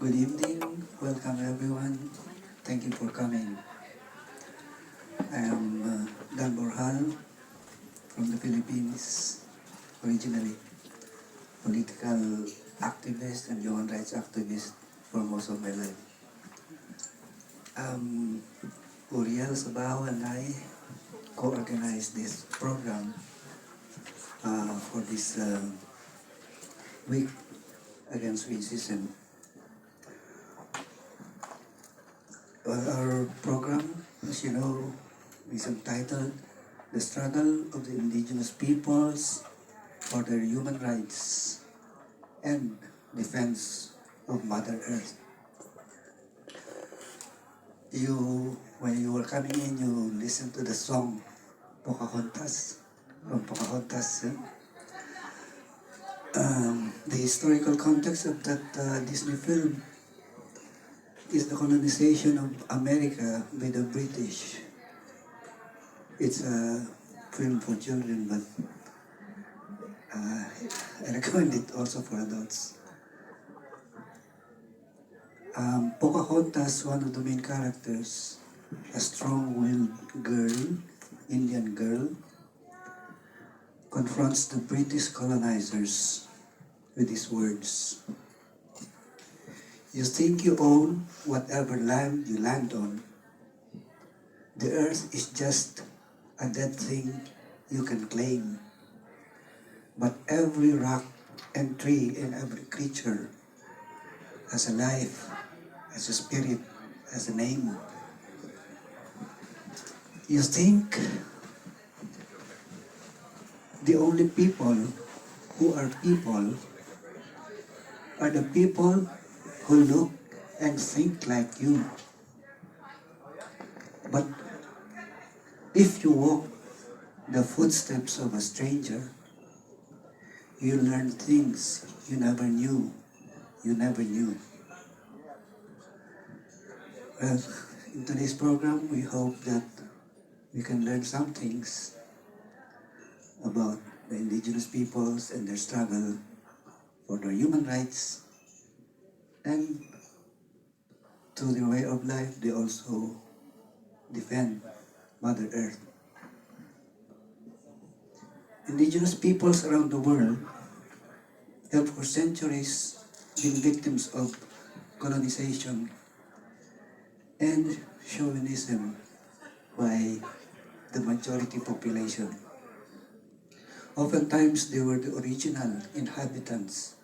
Good evening, welcome everyone. Thank you for coming. I am Dan Borjal from the Philippines, originally political activist and human rights activist for most of my life. Uriel Sabaw and I co-organized this program for this week against racism. Well, our program, as you know, is entitled The Struggle of the Indigenous Peoples for Their Human Rights and Defense of Mother Earth. When you were coming in, you listened to the song Pocahontas, from Pocahontas. The historical context of that Disney film is the colonization of America by the British. It's a film for children, but I recommend it also for adults. Pocahontas, one of the main characters, a strong-willed girl, Indian girl, confronts the British colonizers with these words. You think you own whatever land you land on. The earth is just a dead thing you can claim. But every rock and tree and every creature has a life, has a spirit, has a name. You think the only people who are people are the people who look and think like you. But if you walk the footsteps of a stranger, you learn things you never knew. Well, in today's program, we hope that we can learn some things about the indigenous peoples and their struggle for their human rights, and through their way of life, they also defend Mother Earth. Indigenous peoples around the world have for centuries been victims of colonization and chauvinism by the majority population. Oftentimes, they were the original inhabitants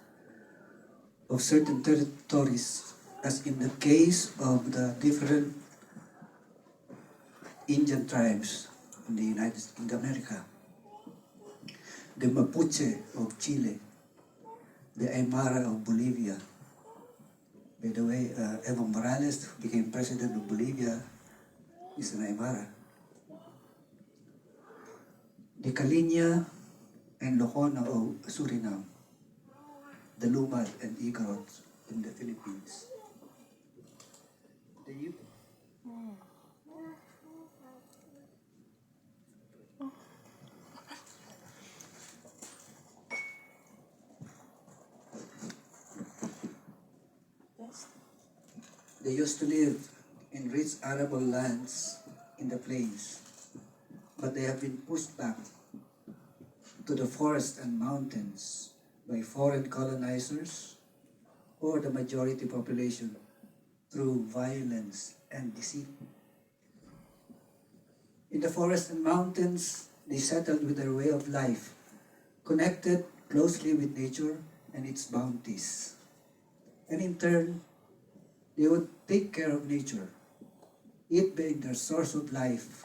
of certain territories, as in the case of the different Indian tribes in America. The Mapuche of Chile, the Aymara of Bolivia. By the way, Evo Morales, who became president of Bolivia, is an Aymara. The Kalinya and Locona of Suriname, the Lumad and Igorots in the Philippines. They used to live in rich arable lands in the plains, but they have been pushed back to the forests and mountains by foreign colonizers or the majority population through violence and deceit. In the forests and mountains, they settled with their way of life, connected closely with nature and its bounties. And in turn, they would take care of nature, it being their source of life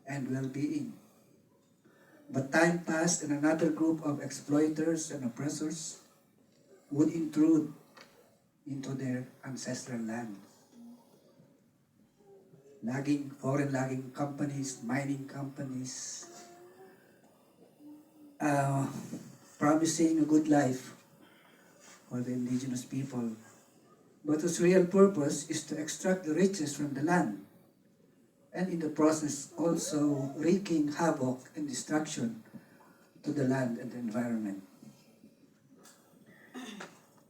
and well-being. But time passed and another group of exploiters and oppressors would intrude into their ancestral land. Foreign logging companies, mining companies, promising a good life for the indigenous people, but whose real purpose is to extract the riches from the land, and in the process also wreaking havoc and destruction to the land and the environment.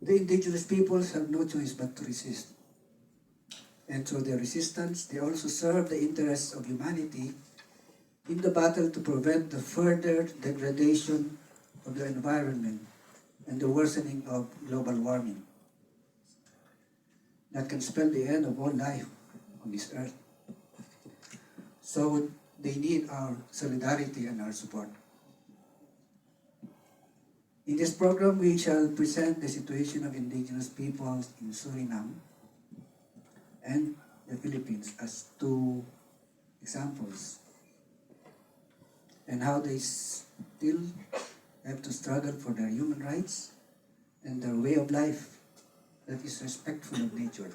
The indigenous peoples have no choice but to resist. And through their resistance, they also serve the interests of humanity in the battle to prevent the further degradation of the environment and the worsening of global warming that can spell the end of all life on this earth. So they need our solidarity and our support. In this program, we shall present the situation of indigenous peoples in Suriname and the Philippines as two examples, and how they still have to struggle for their human rights and their way of life that is respectful of nature.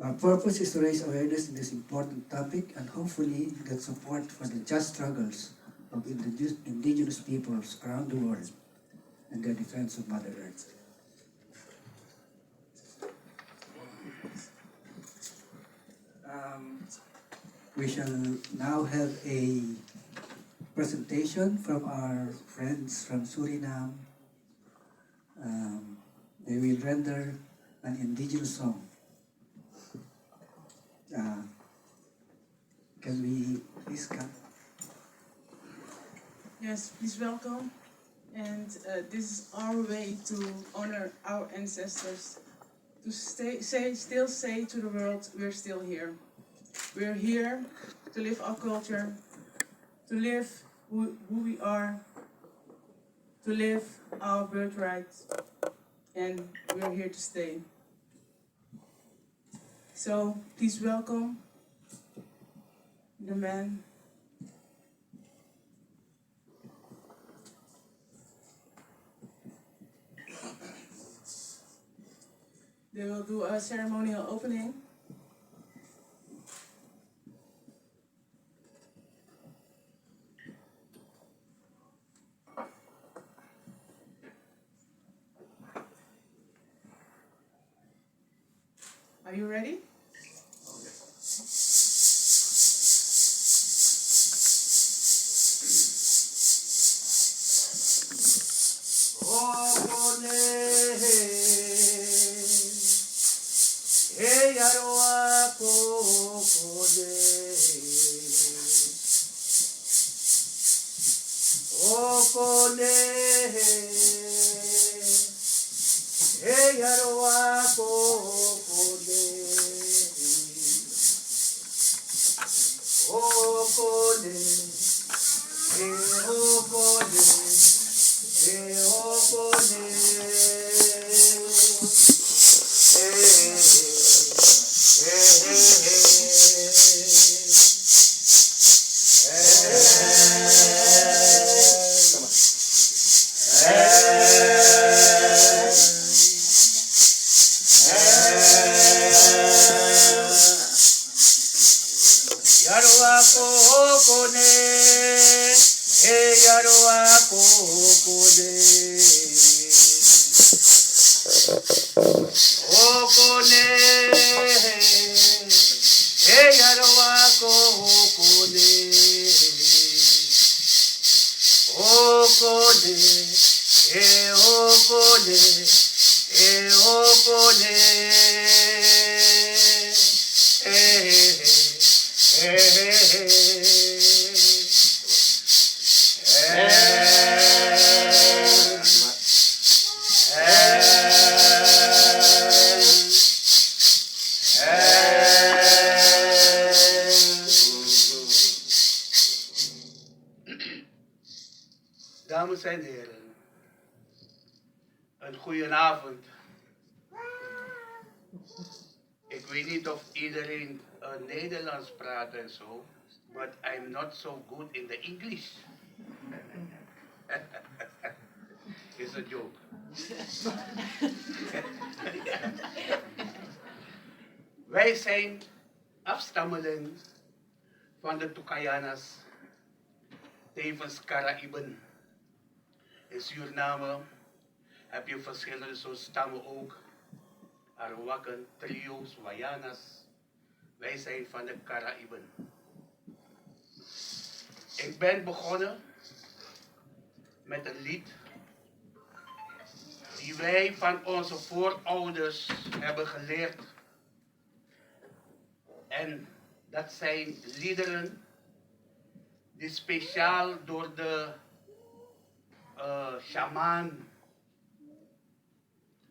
Our purpose is to raise awareness in this important topic and hopefully get support for the just struggles of indigenous peoples around the world and their defense of Mother Earth. We shall now have a presentation from our friends from Suriname. They will render an indigenous song. Can we please come? Yes, please welcome. And this is our way to honor our ancestors, to still say to the world, we're still here. We're here to live our culture, to live who we are, to live our birthright, and we're here to stay. So please welcome the man. They will do a ceremonial opening. Are you ready? Dames en heren, een goedenavond. Ik weet niet of iedereen Nederlands praat en zo, but I'm not so good in the English. It's a joke. Wij zijn afstammelingen van de Tucayanas, tevens Caraiben. In Suriname heb je verschillende soort stammen ook. Arawakan, trio's, Wayanas. Wij zijn van de Caraiben. Ik ben begonnen met een lied die wij van onze voorouders hebben geleerd. En dat zijn liederen die speciaal door de shaman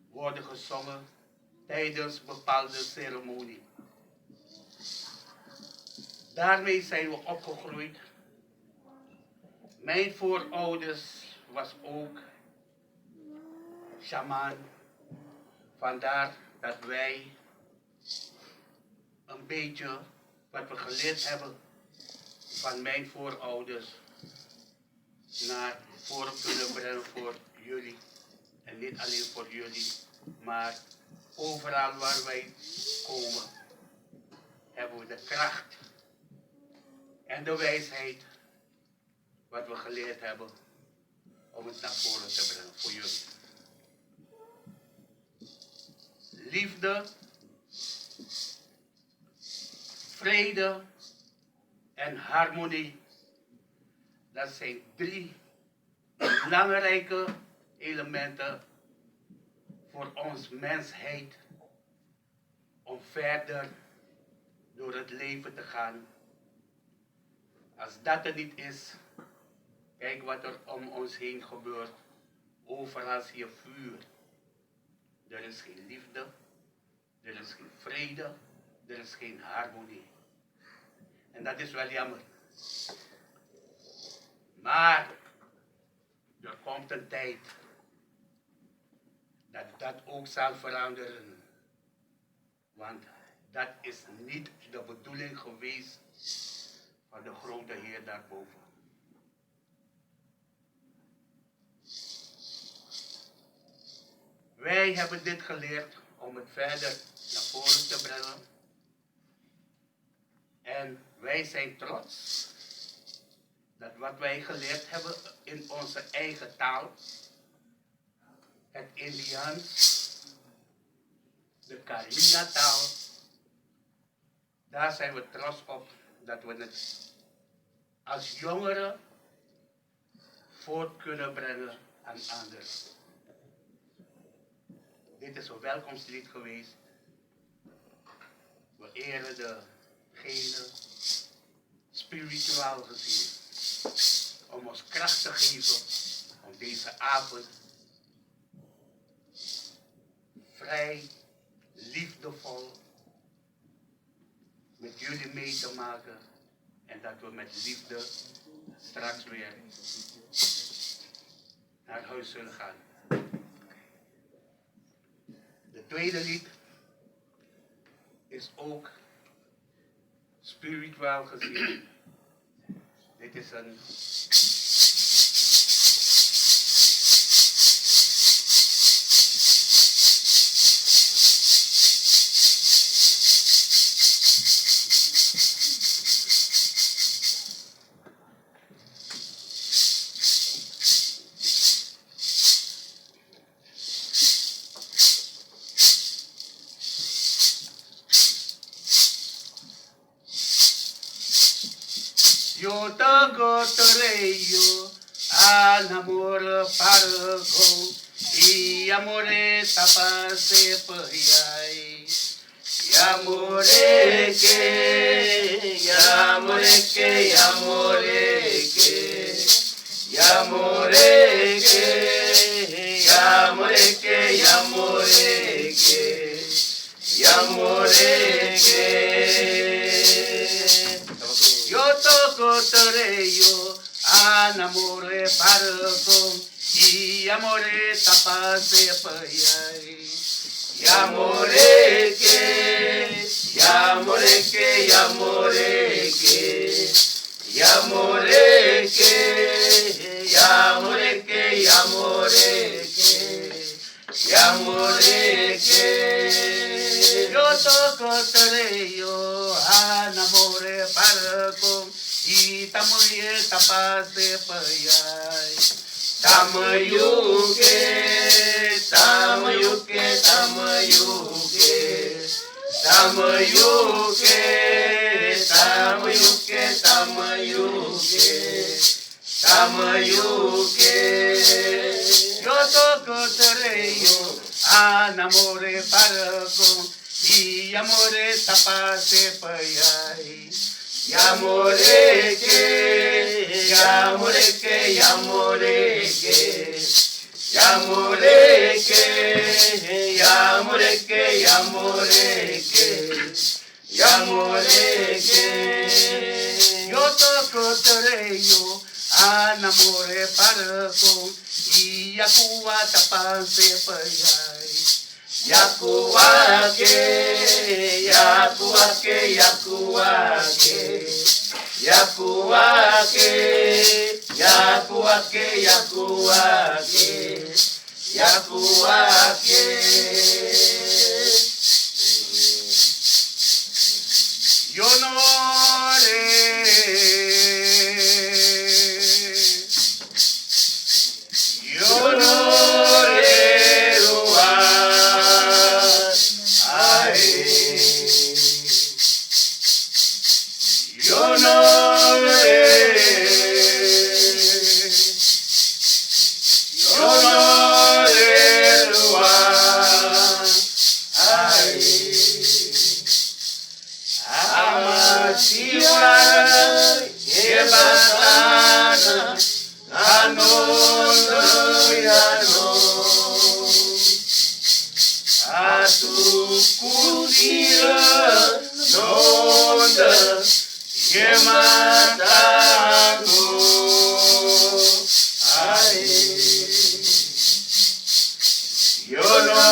worden gezongen tijdens bepaalde ceremonie. Daarmee zijn we opgegroeid. Mijn voorouders was ook shaman. Vandaar dat wij een beetje wat we geleerd hebben van mijn voorouders naar voren kunnen brengen voor jullie. En niet alleen voor jullie, maar overal waar wij komen, hebben we de kracht en de wijsheid wat we geleerd hebben om het naar voren te brengen voor jullie. Liefde, vrede en harmonie, dat zijn 3 belangrijke elementen voor ons mensheid om verder door het leven te gaan. Als dat er niet is, kijk wat er om ons heen gebeurt. Overal zie je vuur. Er is geen liefde, er is geen vrede, er is geen harmonie. En dat is wel jammer. Maar er komt een tijd dat dat ook zal veranderen. Want dat is niet de bedoeling geweest van de grote Heer daarboven. Wij hebben dit geleerd om het verder naar voren te brengen. En wij zijn trots dat wat wij geleerd hebben in onze eigen taal, het Indiaans, de Karina-taal, daar zijn we trots op dat we het als jongeren voort kunnen brengen aan anderen. Dit is een welkomstlied geweest. We eren degene spiritueel gezien om ons kracht te geven om deze avond vrij, liefdevol met jullie mee te maken en dat we met liefde straks weer naar huis zullen gaan. De tweede lied is ook spiritueel gezien. Dit is een Yo toco torreyo, al amor pargo, y amore tapase payay. Yamore que, yamore que, yamore que, yamore que, yamore que, yamore que, yamore que. Yo toco torreyo, anamore pargo, y amore tapase payay. Yamore que, yamore que, yamore que, yamore que, yamore que, yamore que, yamore que. Yo toco torreyo, anamore pargo, y tamuye tapase payay. Tamayuke, tamayuke, tamayuke, tamayuke, tamayuke, tamayuke, tamayuke. Yo toco torreyo, Anamore parco, y amore tapase payai. Yamore que, yamore que, yamore que. Yamore que, yamore que, yamore que. Yamore que. Yo toco tereyo, anamore parco, y yakuwa tapase payai. Yakuwa que, yakuwa que, yakuwa que. Yakuwa que, yakuwa que, yakuwa que. Yakuwa que. Yo no yo no yo no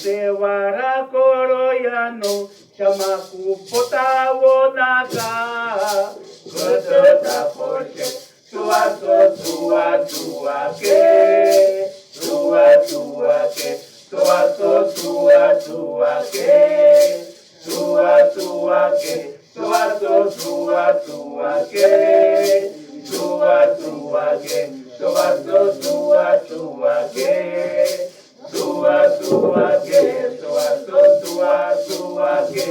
Sewara koroyano, chamaku potawo naka, kotota poche, tua ke, tua ke, tua ke, tua ke, tua ke, tua ke.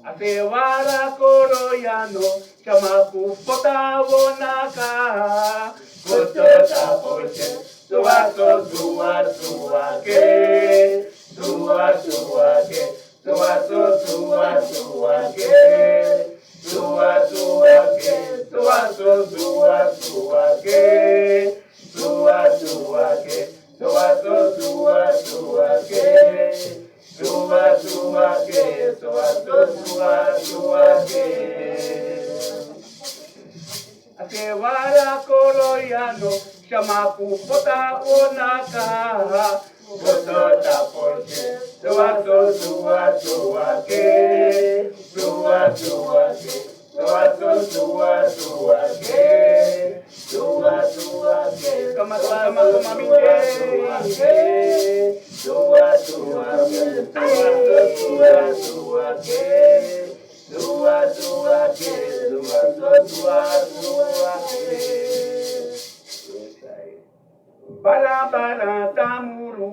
Atewara koroyano, chamaku potawo naka, kotota poche, tua ke, tua ke, tua ke. Akewara koroyano, chamaku pota onaka, kotota poche, tua ke, Kama mami ke, Bara bara tamuru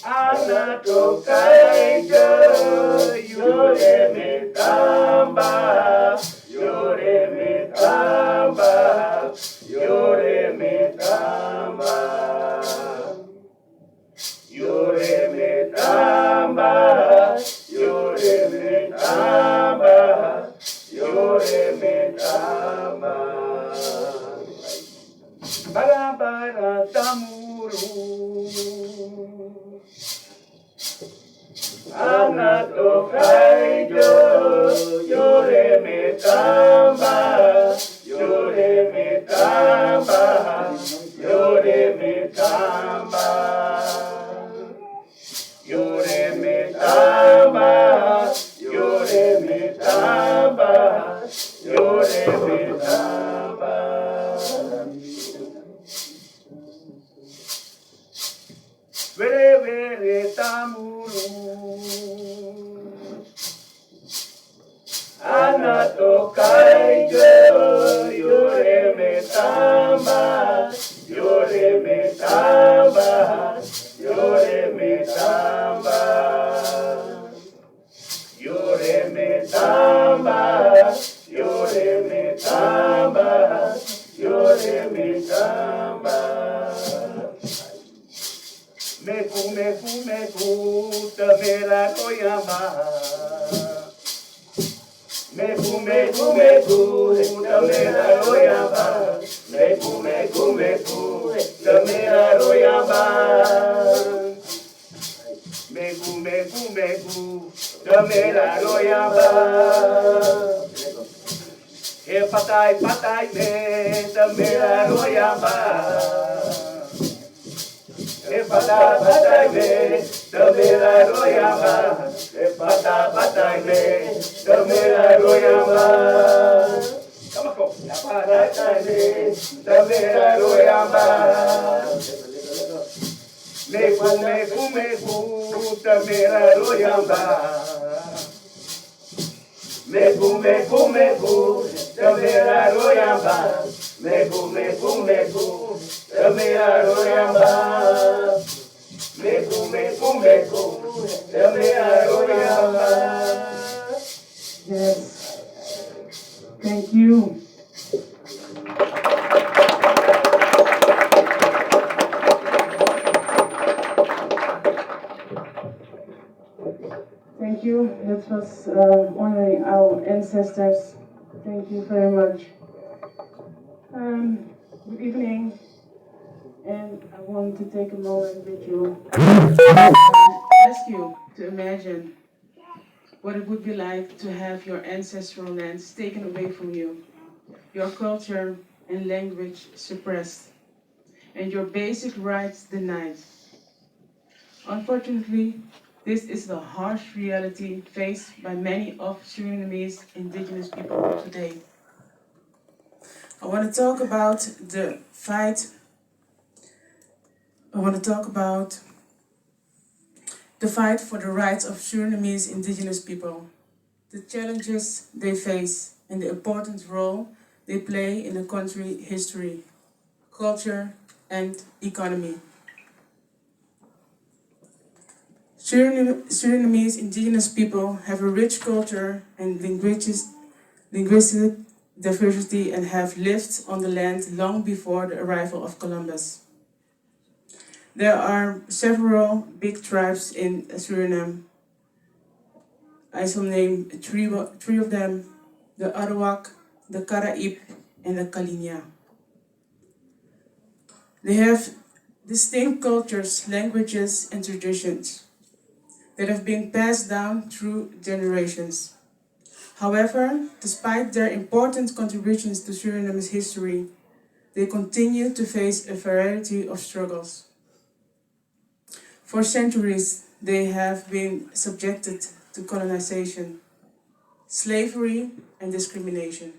Anatokaja Yore mitamba Yore mitamba Yore mitamba Yore mitamba Yore mitamba Yore mitamba Bara bara tamuru Anatokaja Yore mitamba Yore mitamba Yore mitamba Yore mitamba Yore mitamba Yore mitamba Vere vere tamuru Anatokaja Yore mitamba Yore mitamba Yore mitamba Yore mitamba Yore mitamba Yore mitamba Meku meku meku tamera koyama Meku meku meku tamera koyama Meku meku meku tamera koyama Meku meku meku tamera koyama He patai patai me tamera koyama Pada padai me, tamera royama. Pada padai me, tamera royama. Kamako, pada padai me, tamera royama. Meku meku meku, tamera royama. Meku meku meku, tamera royama. Meku meku meku, tamera royama. Meku meku meku, tamera royama. Yes. Thank you. Thank you. That was honoring our ancestors. Thank you very much. Good evening. And I want to take a moment with you and ask you to imagine what it would be like to have your ancestral lands taken away from you, your culture and language suppressed, and your basic rights denied. Unfortunately, this is the harsh reality faced by many of Surinamese indigenous people today. I want to talk about the fight for the rights of Surinamese indigenous people, the challenges they face, and the important role they play in the country's history, culture, and economy. Surinamese indigenous people have a rich culture and linguistic diversity and have lived on the land long before the arrival of Columbus. There are several big tribes in Suriname. I shall name three of them: the Arawak, the Karaib, and the Kalinia. They have distinct cultures, languages, and traditions that have been passed down through generations. However, despite their important contributions to Suriname's history, they continue to face a variety of struggles. For centuries, they have been subjected to colonization, slavery, and discrimination.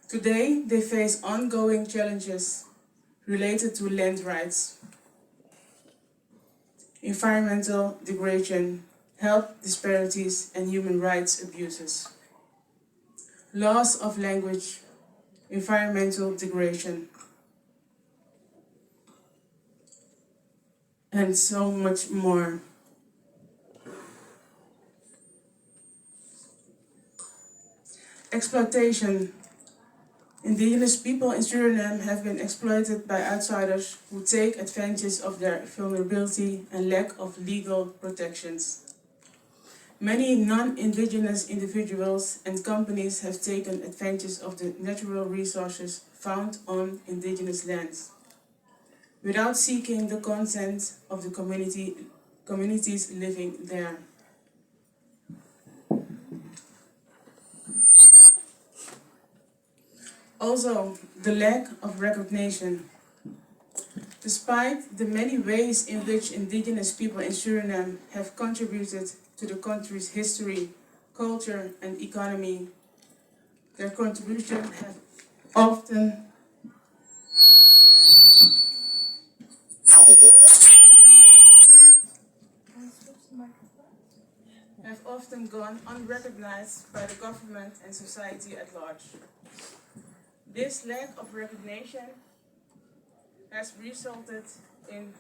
Today, they face ongoing challenges related to land rights, environmental degradation, health disparities, and human rights abuses, loss of language, environmental degradation, and so much more. Exploitation. Indigenous people in Suriname have been exploited by outsiders who take advantage of their vulnerability and lack of legal protections. Many non-indigenous individuals and companies have taken advantage of the natural resources found on indigenous lands, without seeking the consent of the communities living there. Also, the lack of recognition. Despite the many ways in which indigenous people in Suriname have contributed to the country's history, culture, and economy, their contribution have often gone unrecognized by the government and society at large. This lack of recognition has resulted in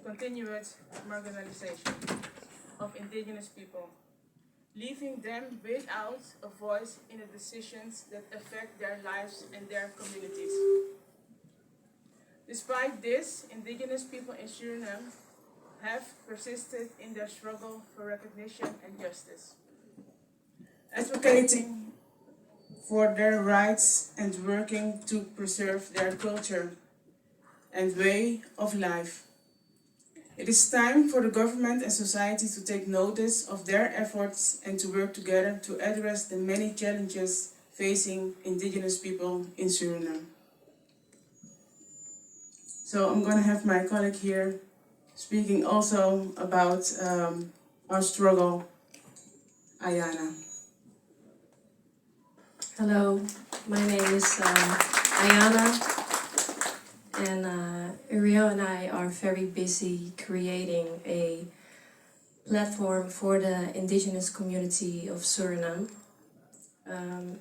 continued marginalization of indigenous people, leaving them without a voice in the decisions that affect their lives and their communities. Despite this, indigenous people in Suriname have persisted in their struggle for recognition and justice, advocating for their rights and working to preserve their culture and way of life. It is time for the government and society to take notice of their efforts and to work together to address the many challenges facing indigenous people in Suriname. So I'm going to have my colleague here speaking also about our struggle, Ayana. Hello, my name is Ayana, and Uriel and I are very busy creating a platform for the indigenous community of Suriname.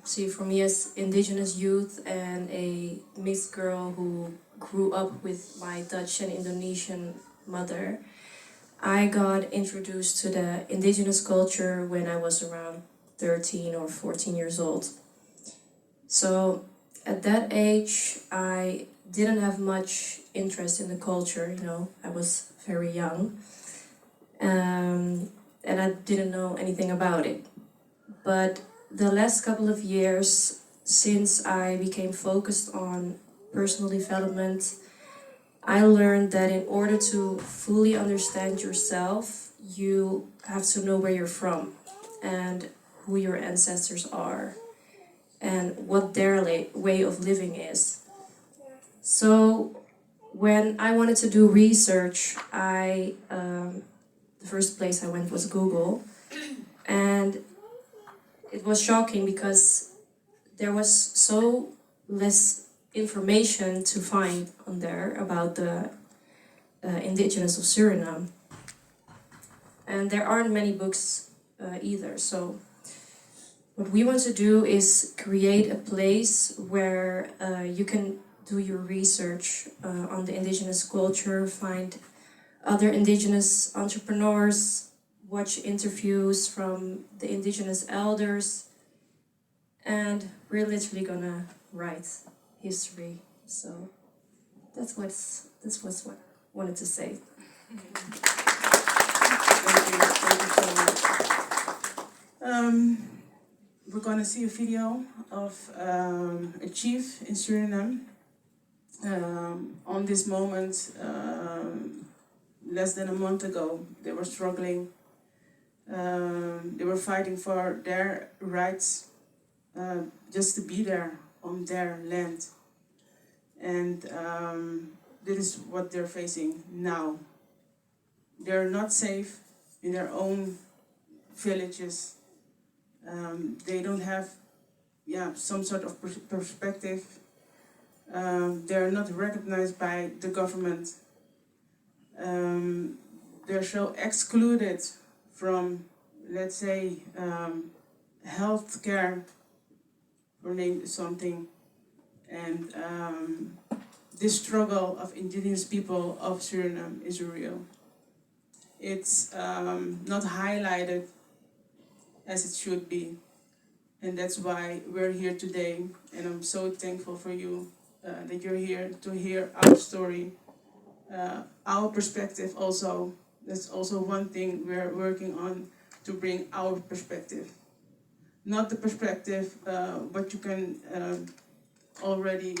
See, for me as indigenous youth and a mixed girl who grew up with my Dutch and Indonesian mother, I got introduced to the indigenous culture when I was around 13 or 14 years old. So at that age, I didn't have much interest in the culture, I was very young. And I didn't know anything about it. But the last couple of years, since I became focused on personal development, I learned that in order to fully understand yourself, you have to know where you're from and who your ancestors are and what their way of living is. So when I wanted to do research, the first place I went was Google, and it was shocking because there was so less information to find on there about the indigenous of Suriname, and there aren't many books either. So what we want to do is create a place where you can do your research on the indigenous culture, find other indigenous entrepreneurs, watch interviews from the indigenous elders, and we're literally gonna write history. So that's what I wanted to say. Thank you so much. We're gonna see a video of a chief in Suriname. On this moment, less than a month ago, they were struggling. They were fighting for their rights, just to be there on their land. And this is what they're facing now. They're not safe in their own villages. They don't have some sort of perspective. They're not recognized by the government. They're so excluded from let's say, healthcare, for name something, and this struggle of indigenous people of Suriname is real. It's not highlighted as it should be, and that's why we're here today. And I'm so thankful for you that you're here to hear our story, our perspective. Also, that's also one thing we're working on, to bring our perspective, not the perspective what you can already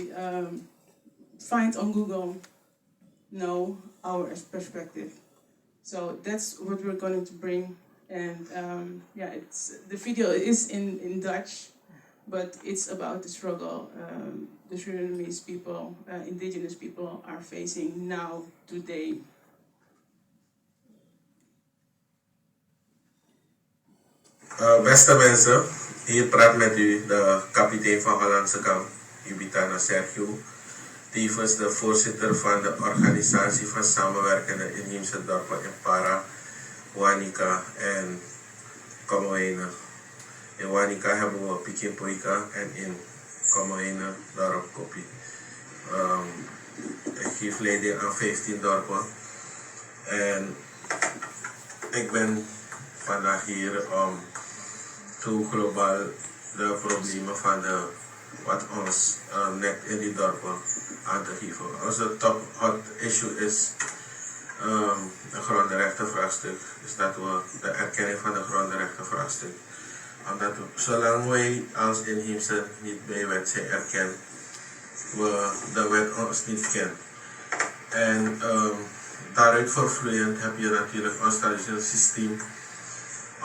find on Google. No, our perspective. So that's what we're going to bring. And yeah, it's the video is in Dutch, but it's about the struggle the Surinamese people, indigenous people, are facing now, today. Beste mensen, hier praat met u de kapitein van Hollandse kamp, Ibitana Sergio, tevens de voorzitter van de organisatie van samenwerkende inheemse dorpen in Para, Wanika en Komoene. In Wanika hebben we Pikinpoika en in Komoene dorp Kopi. Ik geef leiding aan 15 dorpen en ik ben vandaag hier om toe globaal de problemen van wat ons net in die dorpen aan te geven. Onze top hot issue is de grondrechtenvraagstuk. Is dat we de erkenning van de grondrechtenvraagstuk. Omdat we, zolang wij als inheemse niet bij wet zijn erkend, we de wet ons niet kennen. En daaruit vervloeiend heb je natuurlijk ons traditioneel systeem.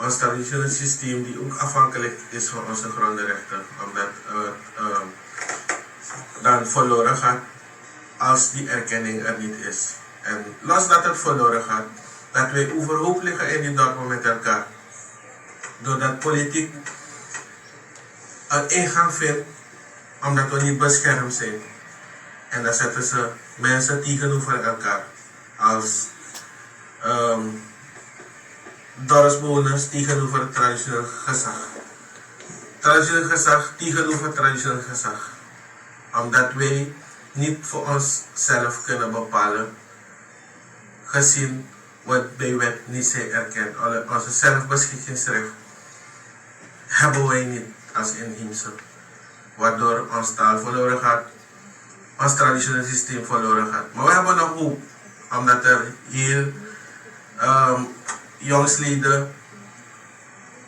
Ons traditioneel systeem die ook afhankelijk is van onze grondrechten, omdat dan verloren gaat als die erkenning er niet is. En los dat het verloren gaat, dat wij overhoop liggen in die dorpen met elkaar. Doordat politiek een ingang vindt, omdat we niet beschermd zijn. En dan zetten ze mensen tegenover elkaar. Als dorpsbewoners tegenover het traditioneel gezag. Traditioneel gezag tegenover traditioneel gezag. Omdat wij niet voor onszelf kunnen bepalen, gezien wat bij wet niet zijn erkend. Onze zelfbeschikkingsrecht hebben wij niet als inheemse. Waardoor ons taal verloren gaat, ons traditioneel systeem verloren gaat. Maar we hebben nog hoop, omdat er hier jongsleden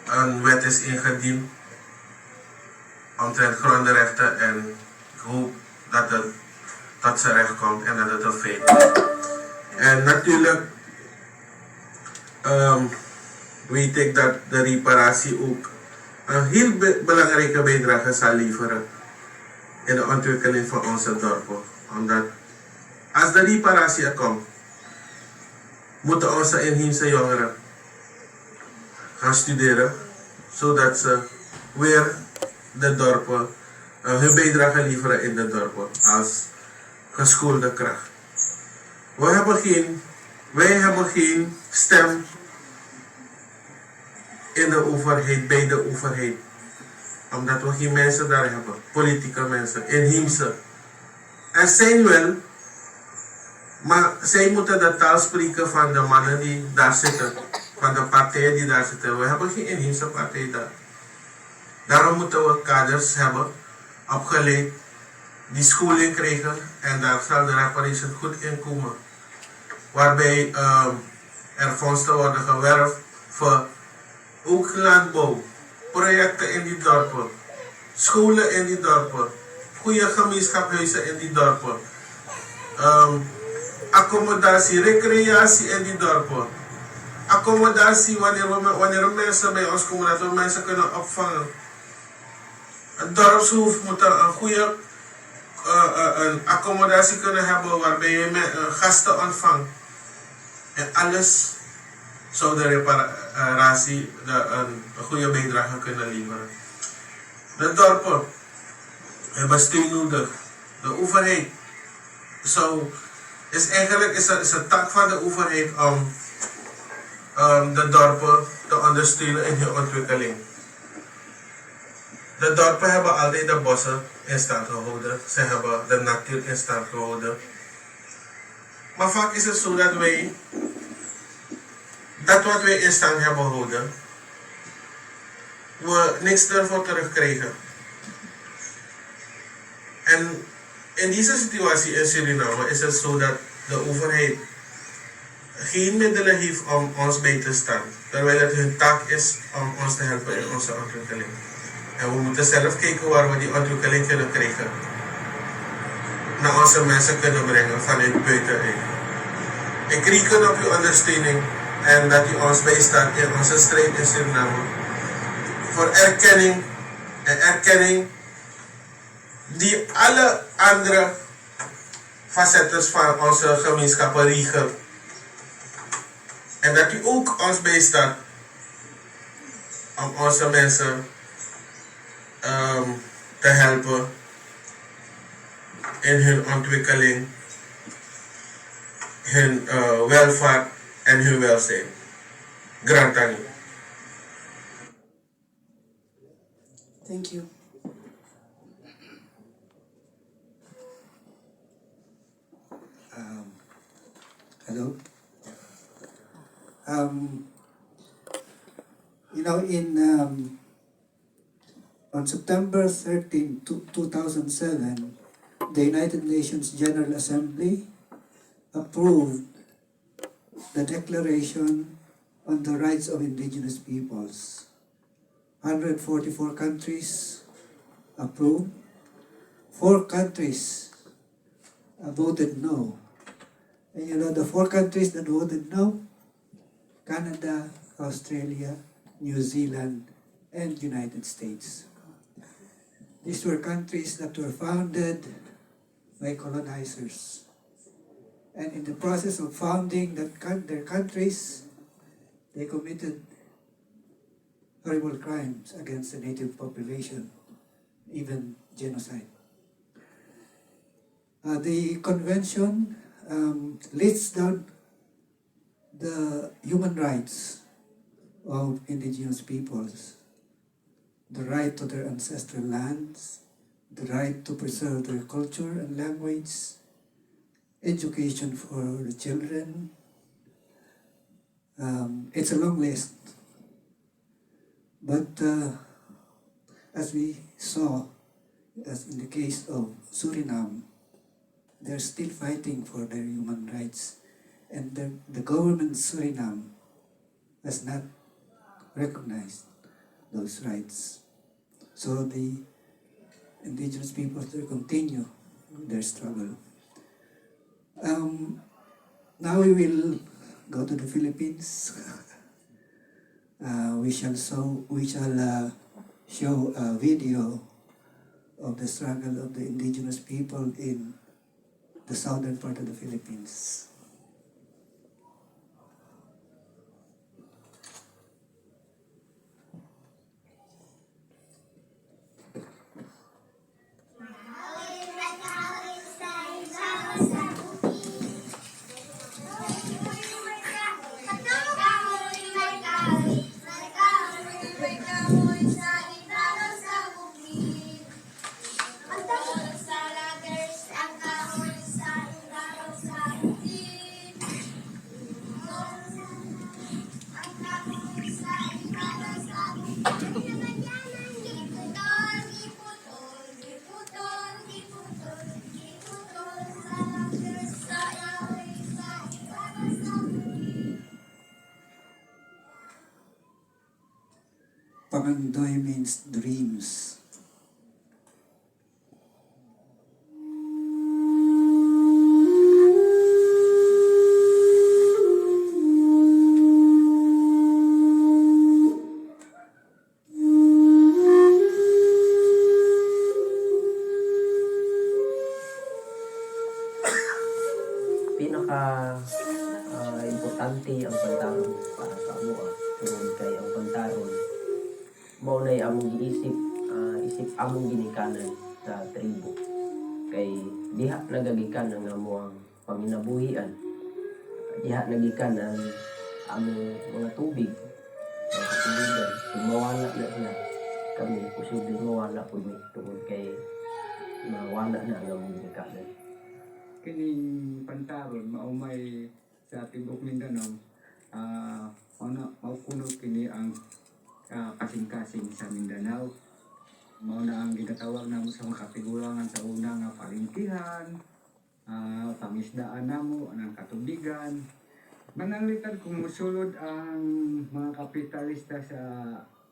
een wet is ingediend omtrent grondrechten en ik hoop dat het tot zijn recht komt en dat het een feit wordt. En natuurlijk weet ik dat de reparatie ook een heel belangrijke bijdrage zal leveren in de ontwikkeling van onze dorpen. Omdat als de reparatie er komt, moeten onze inheemse jongeren gaan studeren, zodat ze weer de dorpen hun bijdrage leveren in de dorpen als geschoolde kracht. Wij hebben geen stem in de overheid, bij de overheid. Omdat we geen mensen daar hebben, politieke mensen, inheemse. Er zijn wel, maar zij moeten de taal spreken van de mannen die daar zitten, van de partijen die daar zitten. We hebben geen inheemse partij daar. Daarom moeten we kaders hebben, opgeleid, die schooling krijgen en daar zal de reparation goed in komen. Waarbij er fondsen worden gewerfd voor ook landbouw, projecten in die dorpen, scholen in die dorpen, goede gemeenschapshuizen in die dorpen, accommodatie, recreatie in die dorpen, accommodatie wanneer mensen bij ons komen, dat we mensen kunnen opvangen. Het dorpshoofd moet een goede een accommodatie kunnen hebben waarbij je gasten ontvangt. En alles zou de reparatie een goede bijdrage kunnen leveren. De dorpen hebben steun nodig. De overheid is eigenlijk een tak van de overheid om de dorpen te ondersteunen in hun ontwikkeling. De dorpen hebben altijd de bossen in stand gehouden. Ze hebben de natuur in stand gehouden. Maar vaak is het zo dat wij dat wat wij in stand hebben gehouden, we niks ervoor terugkrijgen. En in deze situatie in Suriname is het zo dat de overheid geen middelen heeft om ons bij te staan, terwijl het hun taak is om ons te helpen in onze ontwikkeling. En we moeten zelf kijken waar we die ontwikkeling kunnen krijgen, naar onze mensen kunnen brengen vanuit buitenuit. Ik reken op uw ondersteuning en dat u ons bijstaat in onze strijd in Suriname voor erkenning die alle andere facetten van onze gemeenschappen richten. En dat u ook ons bijstaat om onze mensen te helpen in hun ontwikkeling, hun welvaart en hun welzijn. Grantani. Thank you. Hello. On September 13, 2007, the United Nations General Assembly approved the Declaration on the Rights of Indigenous Peoples. 144 countries approved. 4 countries voted no. And you know the 4 countries that voted no? Canada, Australia, New Zealand, and United States. These were countries that were founded by colonizers. And in the process of founding their countries, they committed horrible crimes against the native population, even genocide. The convention lists down the human rights of indigenous peoples, the right to their ancestral lands, the right to preserve their culture and language, education for the children. It's a long list. But as we saw, as in the case of Suriname, they're still fighting for their human rights. And the government of Suriname has not recognized those rights. So the indigenous peoples, they continue their struggle. Now we will go to the Philippines. We shall show a video of the struggle of the indigenous people in the southern part of the Philippines. Pangandoy means dreams. Importante ang pantaron para sa amo tungod kay ang pantaron mao nay among giisip isip among ginikanan sa tribo kay diha nagagikan ang amuang panginabuhian, diha nagikan ang among mga tubig, mga katubigan. Kung mawala na sila, kami posible mawala po mi tungod kay mawala na ang among ginikanan. Kining pantaron maumay sa tibok Mindanao, maukuno kini ang kasing-kasing sa Mindanao. Mao na ang ginatawag namo sa mga katigulangan sa una nga palengkihan, pangisdaan namo, anang katubigan. Mananglitan kung musulod ang mga kapitalista sa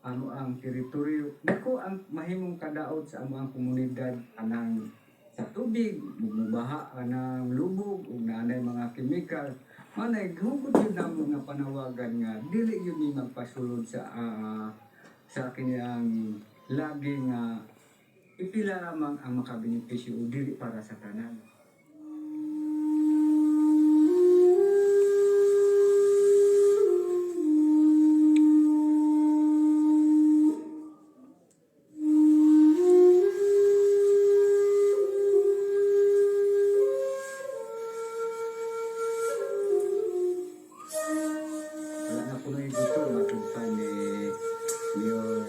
amo ang teritoryo, dako ang mahimong kadaot sa amo ang komunidad anang sa tubig, mubaha anang lubog, ug naanay mga kemikal. Manay hugod yun namo nga panawagan nga dili yun ni magpasulod sa kanyang laging ipila lamang ang makabenepisyo o dili para sa tanan. Wala na po na dito, matod pa ni Mayor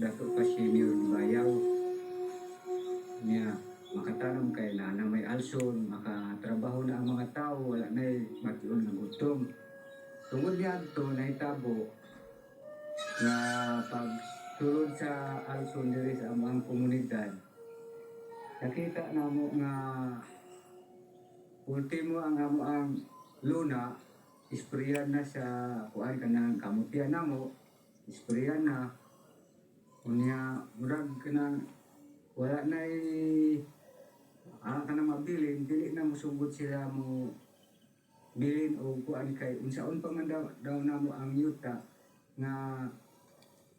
Dato pa si Mayor Bayaw. Niya, makatanong kay na may alson, makatrabaho na ang mga tao, wala na matiun ng gutom. Tungod niya ito, nahitabo na pagsulod sa alson diri sa amang komunidad, nakita na mo nga ultimo ang amo ang luna, isprayan na sa kuan kanang kamutian namo, isprayan na unya murag kanang wala na kanang mabilin, dili na musugod sila mo bilin o kuan kay unsaon pa man daw namo ang yuta nga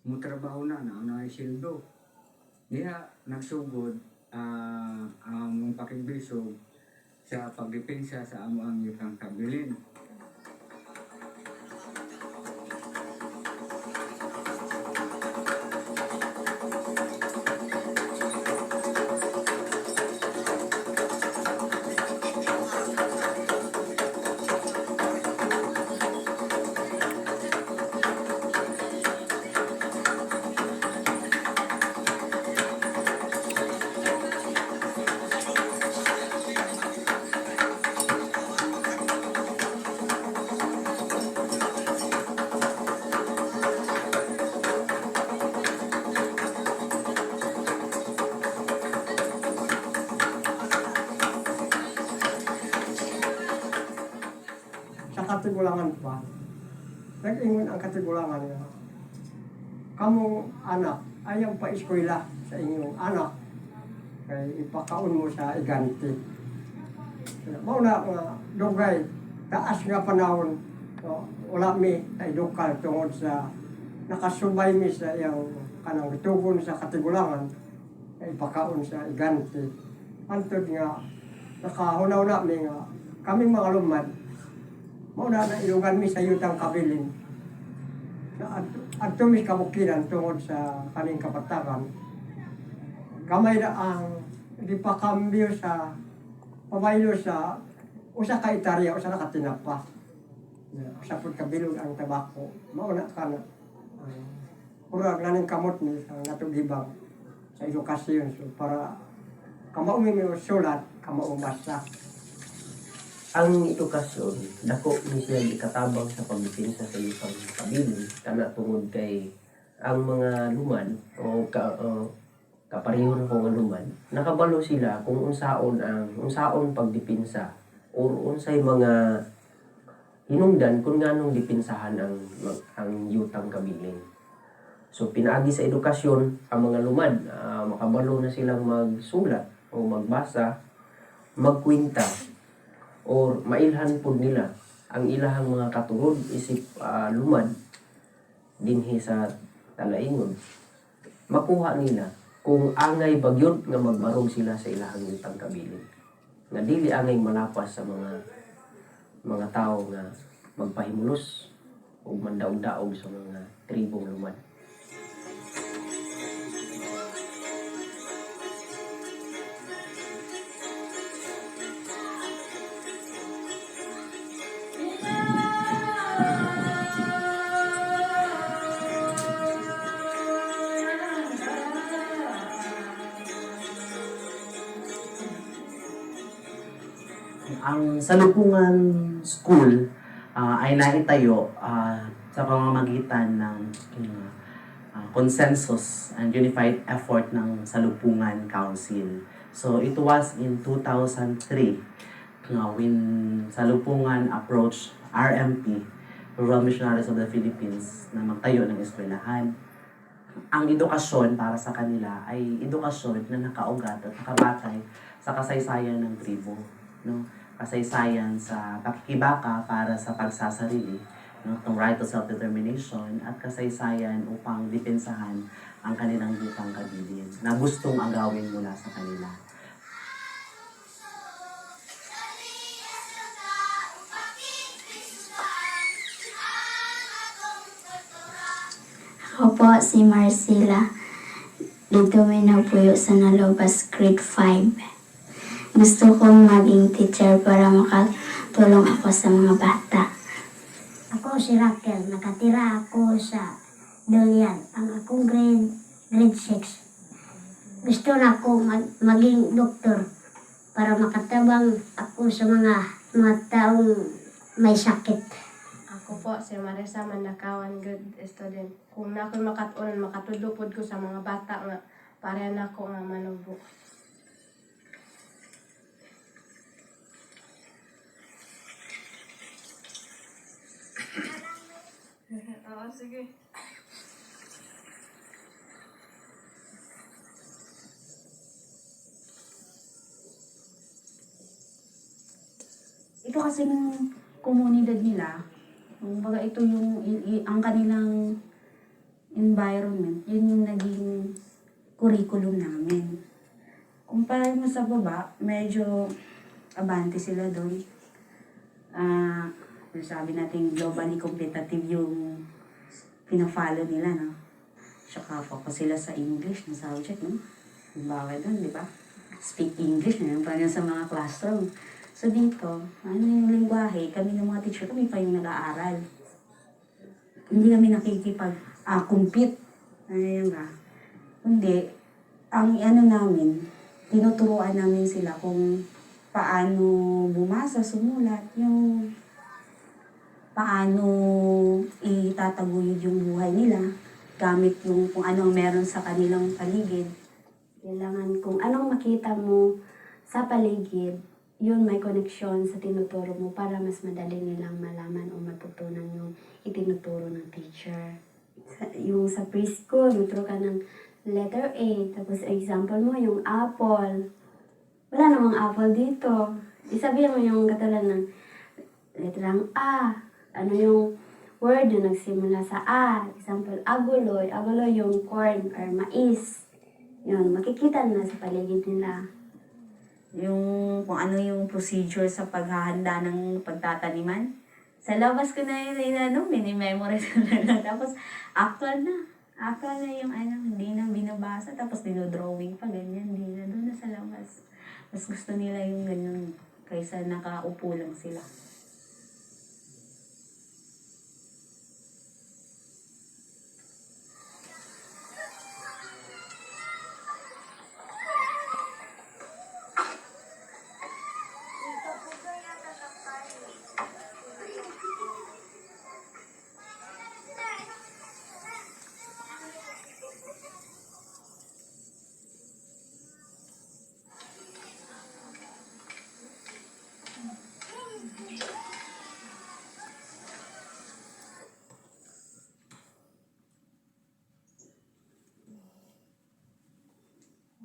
mo trabaho na sildo niya nagsugod ang pakigbiso sa pagdepensa sa amo ang yutang kabilin. Sa katigulangan pa, nag-ingon ang katigulangan nga, kamong anak, ayaw pa eskwela sa inyong anak, kay ipakaon mo sa iganti. Mauna nga, dugay, taas nga panahon, no, wala mi sa edukal tungod sa nakasubay mi sa iyang kanang tugon sa katigulangan, kay ipakaon sa iganti. Antod nga, nakahunaw na mi nga, kaming mga lumad, mauna na ilugan mi sa yutang kabilin. At mi kabukiran tungod sa kaning kapatagan. Kamay na ang ipakambyo sa pabaylo sa usa ka itarya, usa na katinapa. Usa pud kabilog ang tabako. Mauna ka na. Murag naning kamot ni ang natugibang sa edukasyon. So para kamao mi sulat, kamao basa. Ang edukasyon, dako ni siya ikatabang sa pagdepensa sa iyong kabilin, kana tungod kay ang mga lumad o kapareho na mga lumad, nakabalo sila kung unsaon pagdepensa o unsay mga hinungdan kung nganong depensahan ang yutang kabilin. So pinaagi sa edukasyon ang mga lumad, makabalo na silang magsulat o magbasa, magkwinta, or mailhan po nila ang ilahang mga katurod isip lumad dinhi sa talaingon. Makuha nila kung angay bagyod nga magbarog sila sa ilahang yutang kabilin. Nga dili angay malapas sa mga tao nga magpahimulos o mandaog-daog sa mga tribong lumad. Ang Salupungan School ay naitayo sa pamamagitan ng consensus and unified effort ng Salupungan Council. So it was in 2003 when Salupungan approached RMP, Rural Missionaries of the Philippines, na magtayo ng eskwelahan. Ang edukasyon para sa kanila ay edukasyon na nakaugat at nakabatay sa kasaysayan ng tribo, no? Kasaysayan sa pakikibaka para sa pagsasarili, no? Itong right to self-determination, at kasaysayan upang depensahan ang kanilang lupang kabilin na gustong agawin mula sa kanila. Ako po si Marcela. Dito may napuyo sa Nalobas Grade 5. Gusto kong maging teacher para makatulong ako sa mga bata. Ako si Raquel. Nakatira ako sa Dolian. Ang akong grade 6. Gusto na ako maging doktor para makatabang ako sa mga taong may sakit. Ako po si Marisa Mandakawan, good student. Kung na ako'y makatudupod ko sa mga bata nga, para na ako nga manubo. Oo, sige. Ito kasing komunidad nila, kumbaga ito yung ang kanilang environment, yun yung naging curriculum namin. Kumpara mo sa baba, medyo abante sila doon. Sabi natin globally competitive yung pina-follow nila, no? Tsaka focus sila sa English na subject, no? Yung bawal doon, di ba? Speak English na yun, parang sa mga classroom. So dito, ano yung lingwahe, kami ng mga teacher, kami pa yung nag-aaral. Hindi kami nakikipag-compete. Ayun ba? Kundi, ang ano namin, tinuturuan namin sila kung paano bumasa, sumulat, yung paano itataguyod yung buhay nila, gamit yung kung anong meron sa kanilang paligid. Kailangan kung anong makita mo sa paligid, yun may koneksyon sa tinuturo mo para mas madali nilang malaman o matutunan yung itinuturo ng teacher. Yung sa preschool, nuturo ka ng letter A, tapos example mo yung apple. Wala namang apple dito. Isabihin mo yung katulad ng letrang A. Ano yung word na nagsimula sa A? Example, aguloy. Aguloy yung corn or mais. Yun, makikita na sa paligid nila. Yung kung ano yung procedure sa paghahanda ng pagtataniman. Sa labas ko na yun, mini-memorize ko na. Tapos, actual na. Actual na yung hindi na binabasa. Tapos, dinodrawing pa, ganyan. Hindi na doon na sa labas. Mas gusto nila yung ganyan kaysa nakaupo lang sila.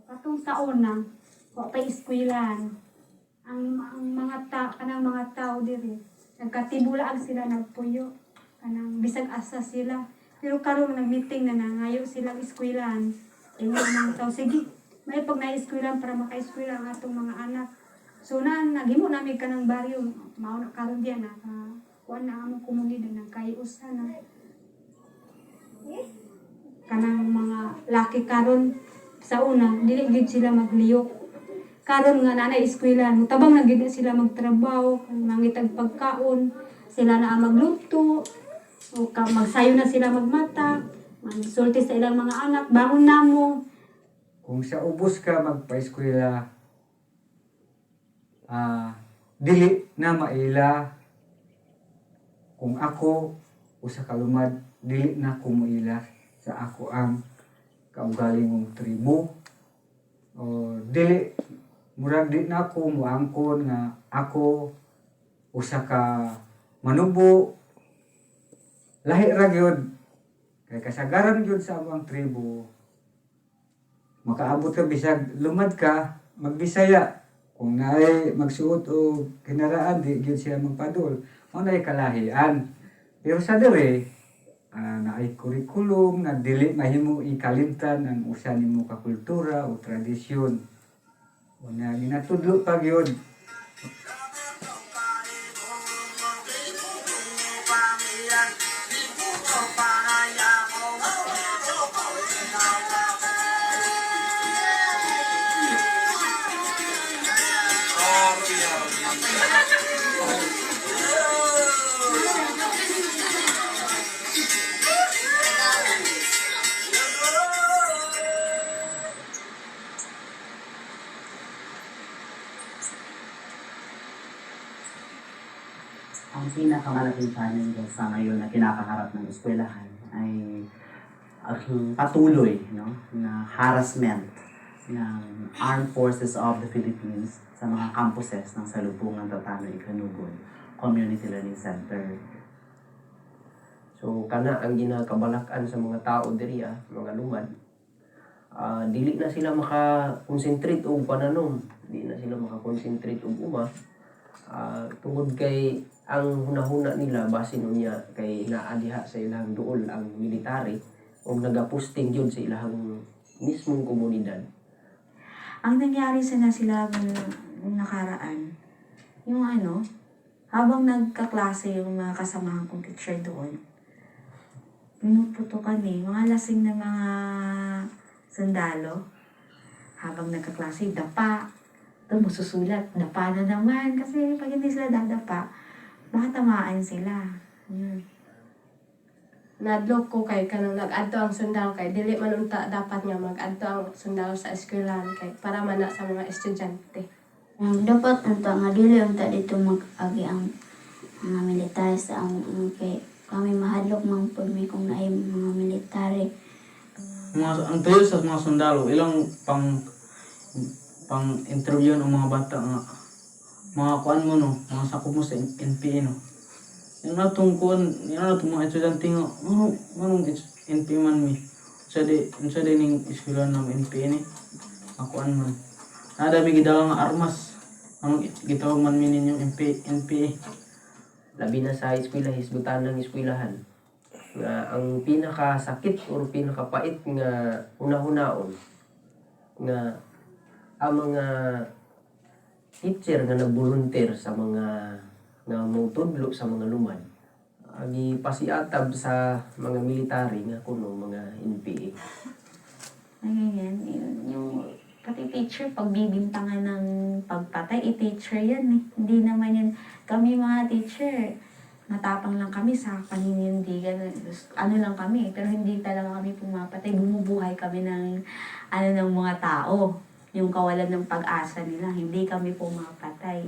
Katong taon na, wa pa iskwilan. Ang kanang mga tao diri, nagkatibulaan sila nagpuyo. Kanang bisag asa sila. Pero karon nag-meeting na nangayo silang iskwilan. Yung mga tao, sige, may pag na-iskwilan para maka-iskwilan ang atong mga anak. So naghimo namin kanang baryo, mao na karon diyan na kuan na among komunidad ng kayusa na. Kanang mga laki karon sa una, dili gid sila magliyok. Karon nga nanay eskwelahan, mutabang na gid sila magtrabaho, mangitag pagkaon, sila na magluto, o magsayo na sila magmata, magsulti sa ilang mga anak, bangon namo. Kung sa ubos ka magpa-eskwela, dili na maila kung ako usa ka lumad, dili na ko maila sa ako ang kaugalingong tribo, o dili murag di na ako muangkon nga ako usa ka manubo, lahi ra gyud. Kay kasagaran gyud sa among tribo, makaabot ka bisag lumad ka magbisaya, kung naay magsuot o kinaraan di gyud siya magpadol, mo naay kalahian. Pero sa dire naay kurikulum na dili mahimo ikalimtan ang usa nimo ka kultura o tradisyon. Una ginatudlo pa gyud. Ang pinakamalaking challenge sa ngayon na kinakaharap ng eskwelahan ay ang patuloy, no, na harassment ng Armed Forces of the Philippines sa mga campuses ng Salubungan Tatano Ikanugon Community Learning Center. So kana ang ginakabalakan sa mga tao diri mga lumad. Dili na sila maka-concentrate og pananom, dili na sila maka-concentrate og uma. Tungod kay ang hunahuna nila basin unya kay naadiha sa ilang duol ang military og nagaposting yun sa ilang mismong komunidad. Ang nangyari sa sila nakaraan, yung habang nagkaklase yung mga kasamahan kong teacher doon, pinuputukan mga lasing na mga sundalo. Habang nagkaklase, dapa. Ito, mususulat, dapa na naman. Kasi pag hindi sila dadapa, baka tamaan sila. Nadlok ko kay kanang nag-adto ang sundalo kay dili man unta dapat nga mag-adto ang sundalo sa eskwelahan kay para man na sa mga estudyante. Dapat unta nga dili unta dito mag-agi ang mga military sa kay kami mahadlok man pud mi kung naay mga military. Ang tuyo sa mga sundalo, ilang pang interview ng mga bata nga mga kuan mo no, mga sakop mo sa NPA no. Yung natong mga estudyante nga, manong NPA man mi. Sa di ning eskwelahan ng NPA ni, akuan man. Nadami gidala nga armas, ang gitawag man mi ninyong NPA. Labi na sa eskwela, hisgutan ng eskwelahan. Nga ang pinakasakit o pinakapait nga una-hunaon nga ang mga teacher nga nag-volunteer sa mga nga mutudlo sa mga lumad gipasiatab sa mga military nga kuno mga NPA. Ganyan, yung pati teacher, pagbibintangan ng pagpatay, teacher yan eh. Hindi naman yan, kami mga teacher, matapang lang kami sa paninindigan. Lang kami, pero hindi talaga kami pumapatay. Bumubuhay kami ng mga tao. Yung kawalan ng pag-asa nila, hindi kami pumapatay.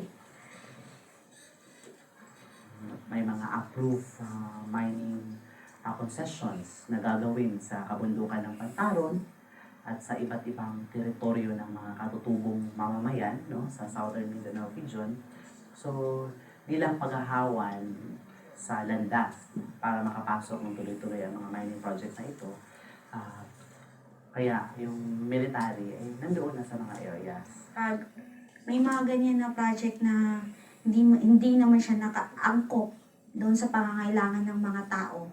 May mga approved mining concessions na gagawin sa kabundukan ng Pantaron at sa iba't ibang teritoryo ng mga katutubong mamamayan, no, sa Southern Mindanao region. So, di lang paghahawan sa landas para makapasok ng tuloy-tuloy ang mga mining project na ito. Kaya yung military ay nandoon na sa mga areas. May mga ganyan na project na hindi naman siya nakaangkop doon sa pangangailangan ng mga tao.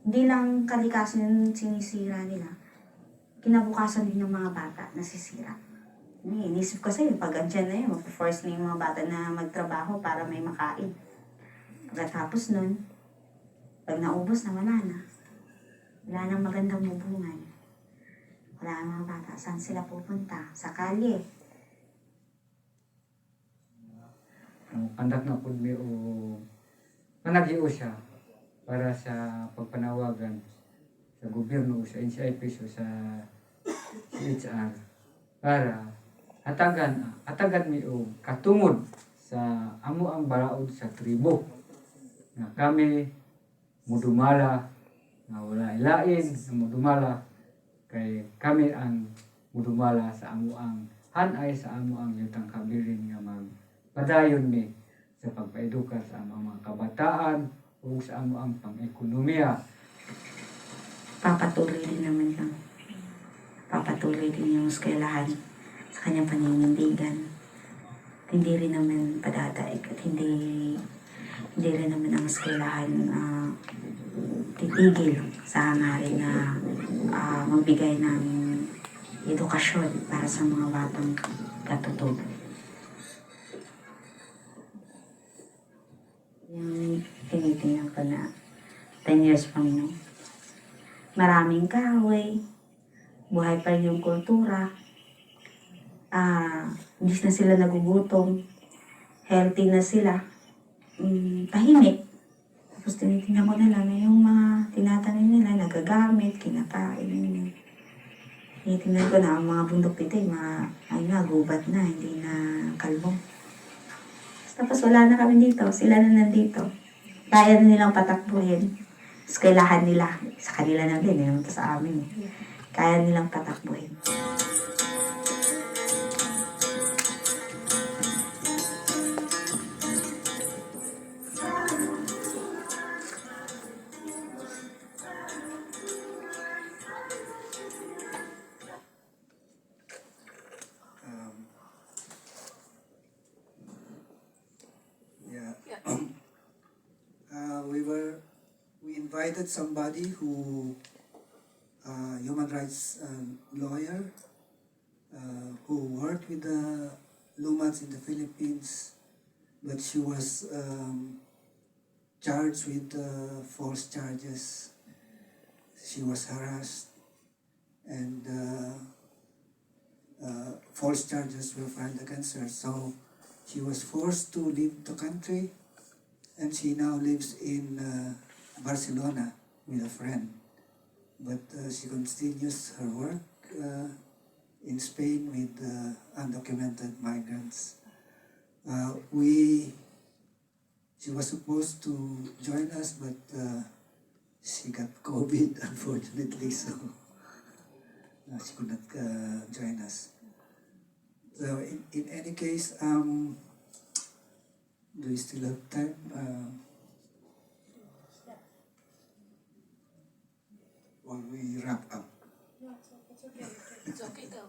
Hindi lang kalikasan yung sinisira nila. Kinabukasan din yung mga bata nasisira. Inisip ko sa'yo, pag andyan na yun, mag-force na yung mga bata na magtrabaho para may makain. Pagkatapos nun, pag naubos na, wala na. Wala nang magandang bubungan. Wala ang mga bata. Saan sila pupunta? Sa kalye. Kandak na po mi o managio siya para sa pagpanawagan sa gobyerno, sa NCIP, sa CHR para hatagan mi o katungod sa amo ang balaod sa tribo nga kami mudumala nga wala ilain nga mudumala kay kami ang mudumala sa amo ang hanay sa amo ang yutang kabilin nga magpadayon mi sa pagpaeduka sa among mga kabataan ug sa amo ang pang-ekonomiya. Papatuloy din naman yung papatuloy din yung eskwelahan sa kanyang paninindigan. Hindi rin naman padadaig at hindi rin naman ang eskwelahan titigil sa hangarin na magbigay ng edukasyon para sa mga batang katutubo. Yung tinitingnan ko na 10 years from now, maraming kahoy, buhay pa rin yung kultura, hindi na sila nagugutom, healthy na sila, tahimik. Tapos tinitingnan ko nila na yung mga tinatanim nila, nagagamit, kinakain. Tinitingnan ko na ang mga bundok dito, gubat na, hindi na kalbong. Tapos wala na kami dito, sila na nandito. Kaya na nilang patakbuhin. Eskwelahan nila, sa kanila na din, ito sa amin. Kaya nilang patakbuhin. We invited somebody who, human rights lawyer, who worked with the Lumans in the Philippines, but she was charged with false charges. She was harassed, and false charges were filed against her. So she was forced to leave the country, and she now lives in Barcelona with a friend. But she continues her work in Spain with undocumented migrants. She was supposed to join us, but she got COVID, unfortunately, so she could not join us. So in any case, do we still have time? Or we wrap up? No, it's okay. It's okay, go.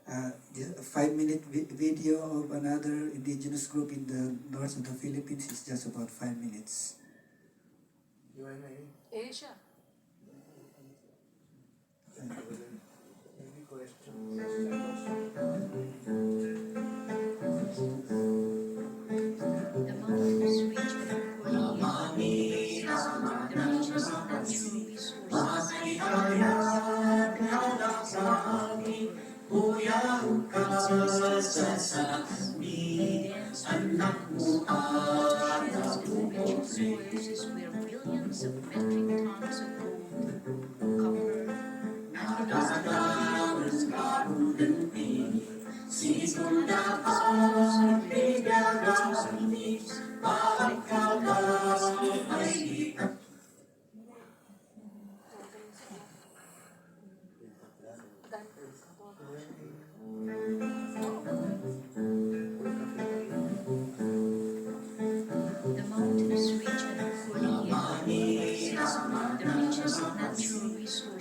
A 5-minute video of another indigenous group in the north of the Philippines is just about 5 minutes. Asia. Any questions? The mountainous region for the regions of natural resources. Soils where billions of metric tons of gold, copper, manganese, the mountainous region for the richest natural resources in the Philippines its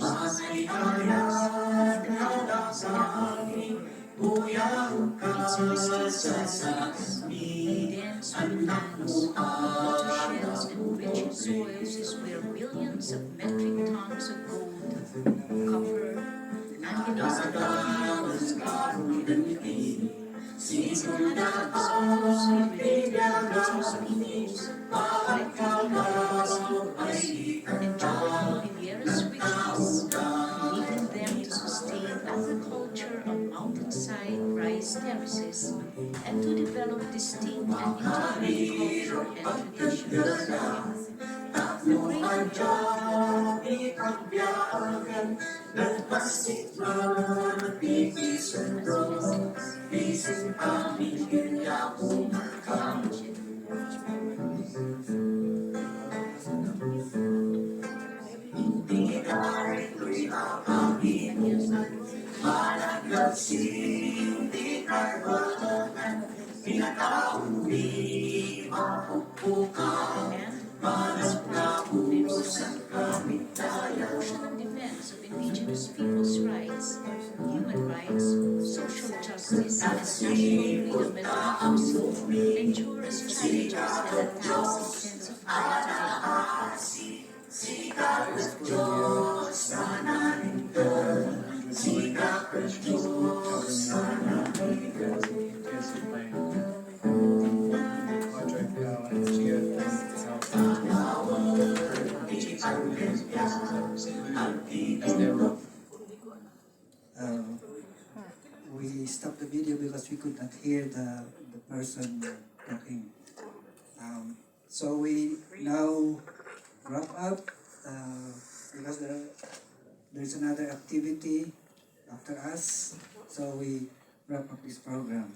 pristine dense woodlands, watersheds, and rich soils is where billions of metric tons of gold, copper, manganese, and minerals are found. These inhabitants are closely related to indigenous peoples, collectively enjoy Rivera's riches, leading them to sustain agriculture on mountainside rice terraces and to develop distinct and integrated culture and traditions. The greater majority This project lives on the notion of defense of indigenous people's rights, human rights, social justice, and national freedom and democracy endure as challenges and attacks intensify today. Uh, we stopped the video because we could not hear the person talking. So we now wrap up because there's another activity after us. So we wrap up this program.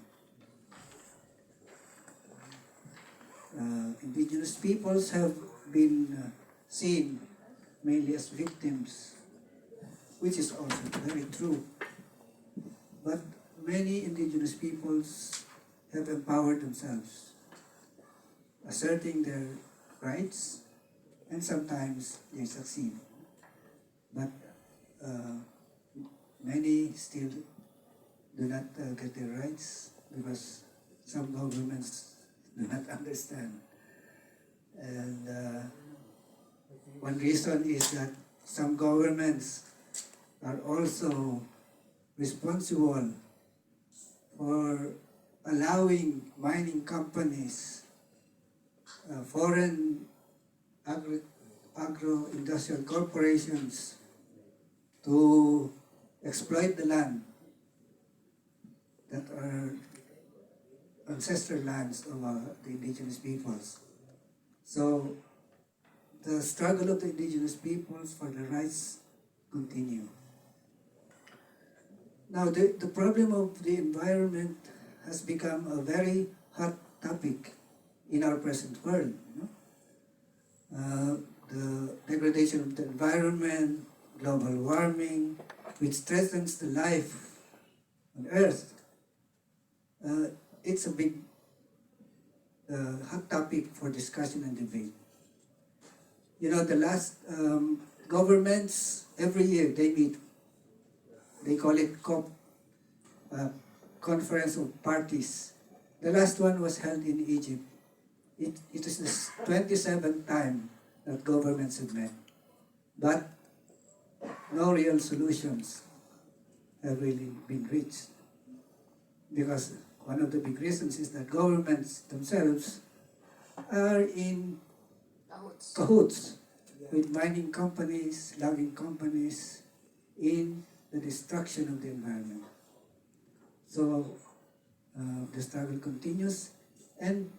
Indigenous peoples have been seen mainly as victims, which is also very true. But many indigenous peoples have empowered themselves, asserting their rights, and sometimes they succeed. But many still do not get their rights because some governments do not understand. And one reason is that some governments are also responsible for allowing mining companies, foreign agro-industrial corporations to exploit the land that are ancestral lands of the indigenous peoples. So the struggle of the indigenous peoples for their rights continue. Now the problem of the environment has become a very hot topic in our present world. The degradation of the environment, global warming, which threatens the life on Earth. It's a big hot topic for discussion and debate. You know, the last governments, every year they meet. They call it COP, Conference of Parties. The last one was held in Egypt. It is the 27th time that governments have met. But no real solutions have really been reached. Because one of the big reasons is that governments themselves are in cahoots with mining companies, logging companies, in the destruction of the environment. So the struggle continues, and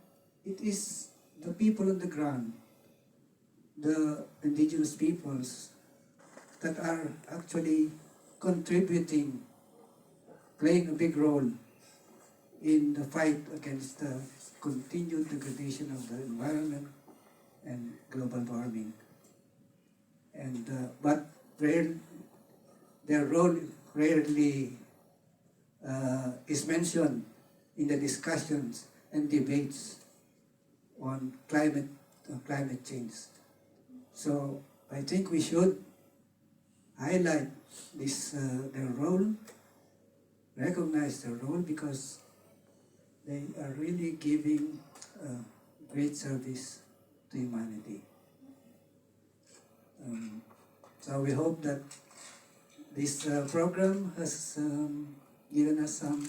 it is the people on the ground, the indigenous peoples, that are actually contributing, playing a big role in the fight against the continued degradation of the environment and global warming. And but their role rarely is mentioned in the discussions and debates on climate change. So I think we should highlight this their role, recognize their role, because they are really giving great service to humanity. So we hope that this program has given us some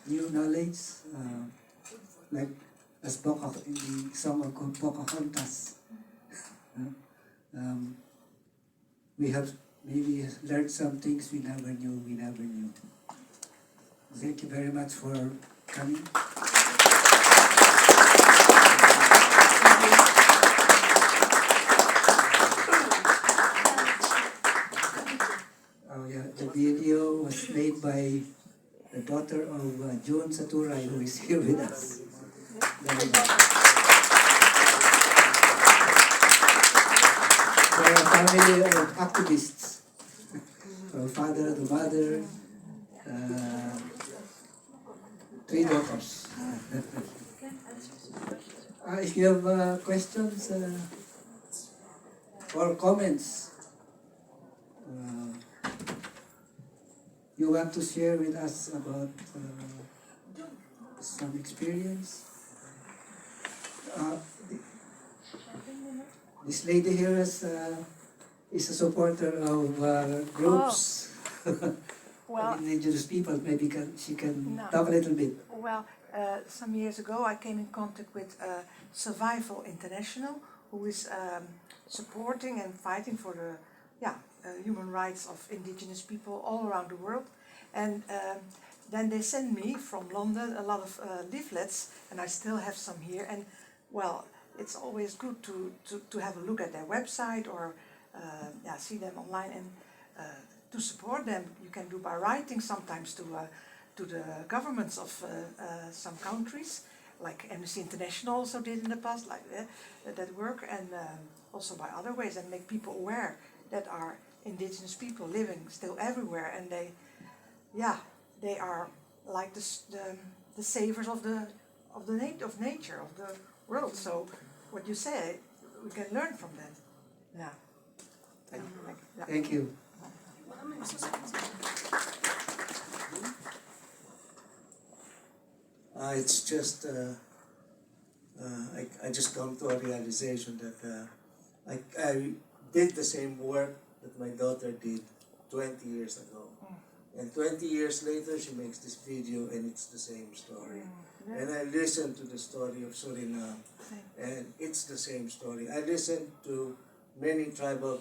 new knowledge, like as in the song of Pocahontas. We have maybe learned some things we never knew. Thank you very much for coming. Oh yeah, the video was made by the daughter of June Saturay, who is here with us. For a family of activists. our father, the mother, 3 daughters. If you have questions or comments you want to share with us about some experience, this lady here is a supporter of groups. Well, of indigenous people. Maybe she can No. talk a little bit. Well, some years ago I came in contact with Survival International, who is supporting and fighting for the human rights of indigenous people all around the world. And then they sent me from London a lot of leaflets, and I still have some here. And well, it's always good to have a look at their website or see them online and to support them. You can do by writing sometimes to the governments of some countries, like Amnesty International also did in the past, like that work, and also by other ways, and make people aware that are indigenous people living still everywhere, and they are like the saviors of nature, of the world. So what you say, we can learn from that. Yeah. Thank you. It's just I just come to a realization that I did the same work that my daughter did 20 years ago, and 20 years later she makes this video and it's the same story. And I listened to the story of Suriname, and it's the same story. I listened to many tribal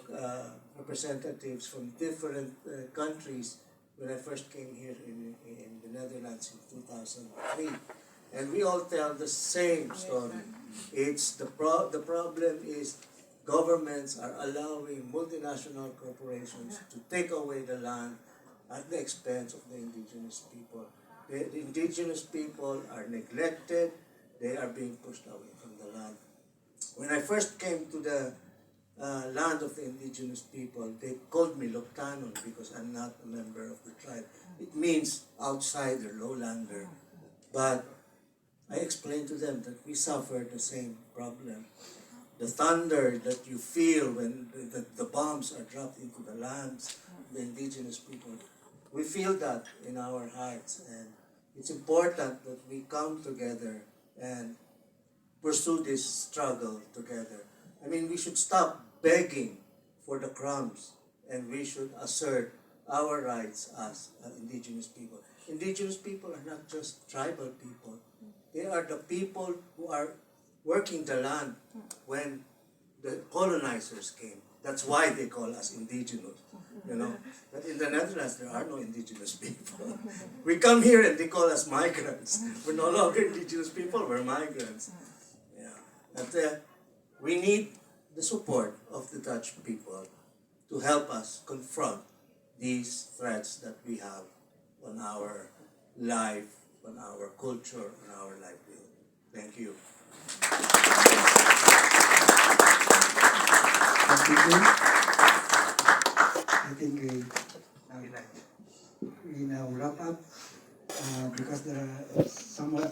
representatives from different countries when I first came here in the Netherlands in 2003, and we all tell the same story. It's the problem is governments are allowing multinational corporations to take away the land at the expense of the indigenous people. The indigenous people are neglected, they are being pushed away from the land. When I first came to the land of the indigenous people, they called me Loktanon because I'm not a member of the tribe. It means outsider, lowlander. But I explained to them that we suffer the same problem. The thunder that you feel when the bombs are dropped into the lands of the indigenous people, we feel that in our hearts, and it's important that we come together and pursue this struggle together. I mean, we should stop begging for the crumbs, and we should assert our rights as indigenous people. Indigenous people are not just tribal people. They are the people who are working the land when the colonizers came. That's why they call us indigenous, you know. But in the Netherlands, there are no indigenous people. We come here and they call us migrants. We're no longer indigenous people, we're migrants. Yeah. But we need the support of the Dutch people to help us confront these threats that we have on our life, on our culture, on our livelihood. Thank you. I think we now wrap up because there are somewhat